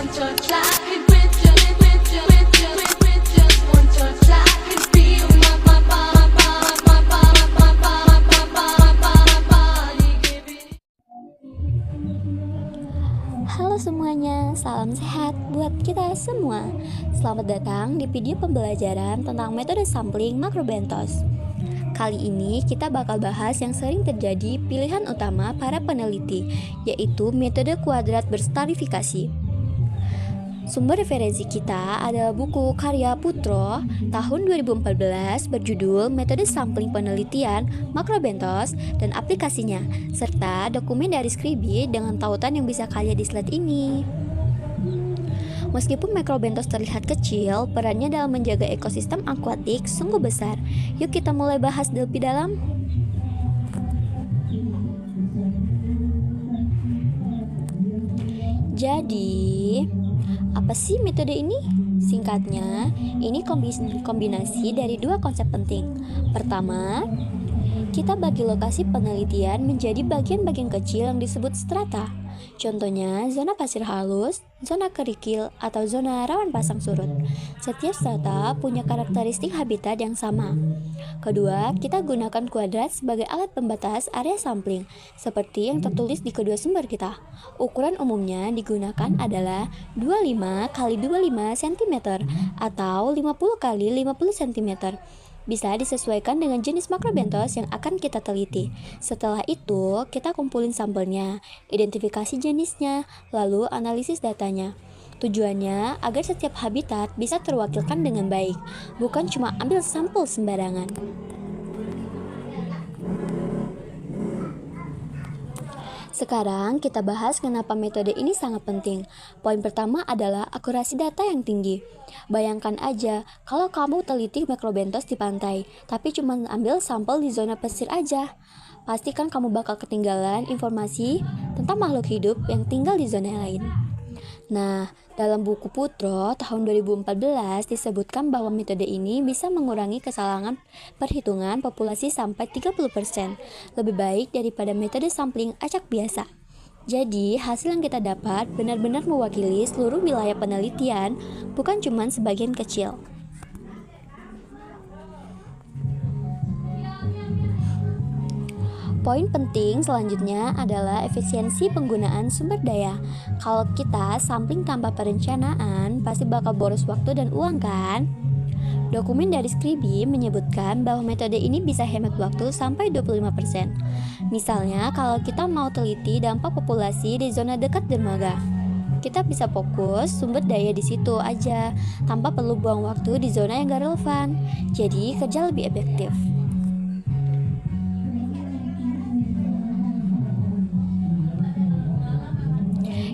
one touch, I could with just one touch, I could feel my body giving. Halo semuanya, salam sehat buat kita semua. Selamat datang di video pembelajaran tentang metode sampling makrobentos. Kali ini kita bakal bahas yang sering terjadi pilihan utama para peneliti, yaitu metode kuadrat berstratifikasi. Sumber referensi kita adalah buku karya Putro tahun 2014 berjudul Metode Sampling Penelitian Makrobentos dan Aplikasinya, serta dokumen dari Scribie dengan tautan yang bisa kalian di slide ini. Meskipun makrobentos terlihat kecil, perannya dalam menjaga ekosistem akuatik sungguh besar. Yuk kita mulai bahas lebih dalam. Jadi, apa sih metode ini? Singkatnya, ini kombinasi dari dua konsep penting. Pertama, kita bagi lokasi penelitian menjadi bagian-bagian kecil yang disebut strata. Contohnya, zona pasir halus, zona kerikil, atau zona rawan pasang surut. Setiap strata punya karakteristik habitat yang sama. Kedua, kita gunakan kuadrat sebagai alat pembatas area sampling, seperti yang tertulis di kedua sumber kita. Ukuran umumnya digunakan adalah 25 x 25 cm atau 50 x 50 cm. Bisa disesuaikan dengan jenis makrobentos yang akan kita teliti. Setelah itu, kita kumpulin sampelnya, identifikasi jenisnya, lalu analisis datanya. Tujuannya agar setiap habitat bisa terwakilkan dengan baik, bukan cuma ambil sampel sembarangan. Sekarang kita bahas kenapa metode ini sangat penting. Poin pertama adalah akurasi data yang tinggi. Bayangkan aja kalau kamu teliti makrobentos di pantai, tapi cuma ambil sampel di zona pesisir aja. Pastikan kamu bakal ketinggalan informasi tentang makhluk hidup yang tinggal di zona lain. Nah, dalam buku Putro tahun 2014 disebutkan bahwa metode ini bisa mengurangi kesalahan perhitungan populasi sampai 30%, lebih baik daripada metode sampling acak biasa. Jadi, hasil yang kita dapat benar-benar mewakili seluruh wilayah penelitian, bukan cuma sebagian kecil. Poin penting selanjutnya adalah efisiensi penggunaan sumber daya. Kalau kita sampling tanpa perencanaan, pasti bakal boros waktu dan uang kan? Dokumen dari Scribie menyebutkan bahwa metode ini bisa hemat waktu sampai 25%. Misalnya, kalau kita mau teliti dampak populasi di zona dekat dermaga, kita bisa fokus sumber daya di situ aja, tanpa perlu buang waktu di zona yang gak relevan. Jadi, kerja lebih efektif.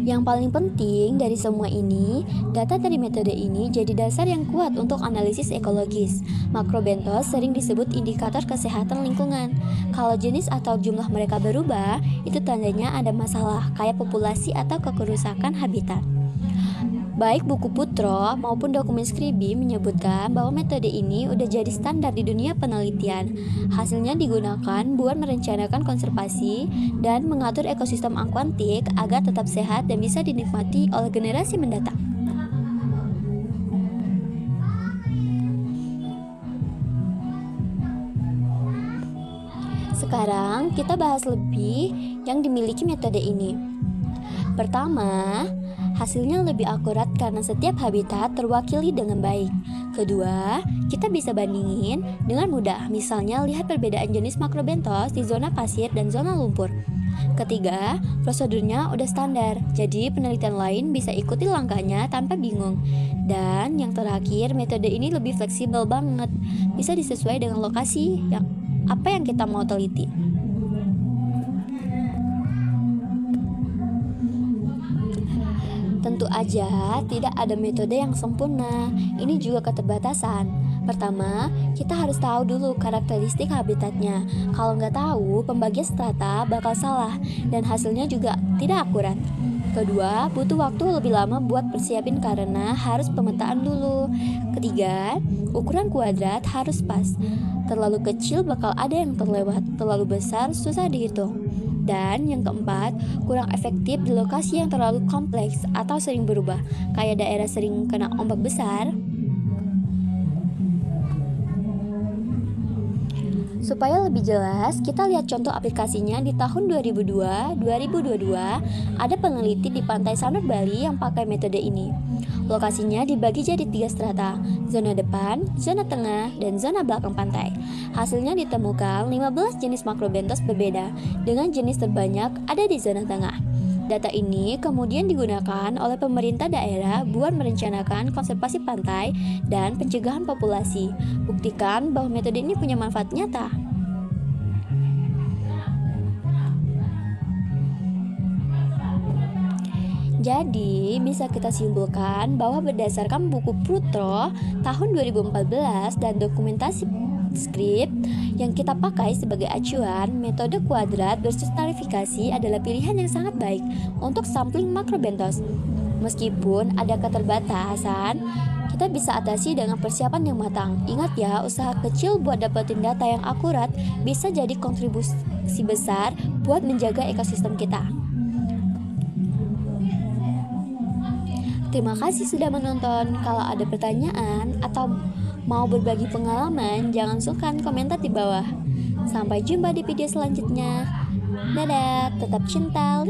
Yang paling penting dari semua ini, data dari metode ini jadi dasar yang kuat untuk analisis ekologis. Makrobentos sering disebut indikator kesehatan lingkungan. Kalau jenis atau jumlah mereka berubah, itu tandanya ada masalah, kayak populasi atau kerusakan habitat. Baik buku Putro maupun dokumen Scribie menyebutkan bahwa metode ini udah jadi standar di dunia penelitian. Hasilnya digunakan buat merencanakan konservasi dan mengatur ekosistem akuatik agar tetap sehat dan bisa dinikmati oleh generasi mendatang. Sekarang kita bahas lebih yang dimiliki metode ini. Pertama, hasilnya lebih akurat karena setiap habitat terwakili dengan baik. Kedua, kita bisa bandingin dengan mudah, misalnya lihat perbedaan jenis makrobentos di zona pasir dan zona lumpur. Ketiga, prosedurnya udah standar, jadi penelitian lain bisa ikuti langkahnya tanpa bingung. Dan yang terakhir, metode ini lebih fleksibel banget, bisa disesuaikan dengan lokasi apa yang kita mau teliti. Tentu aja tidak ada metode yang sempurna, ini juga keterbatasan. Pertama, kita harus tahu dulu karakteristik habitatnya. Kalau nggak tahu, pembagian strata bakal salah dan hasilnya juga tidak akurat. Kedua, butuh waktu lebih lama buat persiapin karena harus pemetaan dulu. Ketiga, ukuran kuadrat harus pas. Terlalu kecil bakal ada yang terlewat, terlalu besar susah dihitung. Dan yang keempat, kurang efektif di lokasi yang terlalu kompleks atau sering berubah, kayak daerah sering kena ombak besar. Supaya lebih jelas, kita lihat contoh aplikasinya di tahun 2022 ada peneliti di pantai Sanur Bali yang pakai metode ini. Lokasinya dibagi jadi 3 strata, zona depan, zona tengah, dan zona belakang pantai. Hasilnya ditemukan 15 jenis makrobentos berbeda, dengan jenis terbanyak ada di zona tengah. Data ini kemudian digunakan oleh pemerintah daerah buat merencanakan konservasi pantai dan pencegahan populasi. Buktikan bahwa metode ini punya manfaat nyata. Jadi, bisa kita simpulkan bahwa berdasarkan buku Prutro tahun 2014 dan dokumentasi skrip yang kita pakai sebagai acuan, metode kuadrat berstratifikasi adalah pilihan yang sangat baik untuk sampling makrobentos. Meskipun ada keterbatasan, kita bisa atasi dengan persiapan yang matang. Ingat ya, usaha kecil buat dapetin data yang akurat bisa jadi kontribusi besar buat menjaga ekosistem kita. Terima kasih sudah menonton. Kalau ada pertanyaan atau mau berbagi pengalaman, jangan sungkan komentar di bawah. Sampai jumpa di video selanjutnya. Dadah, tetap cinta.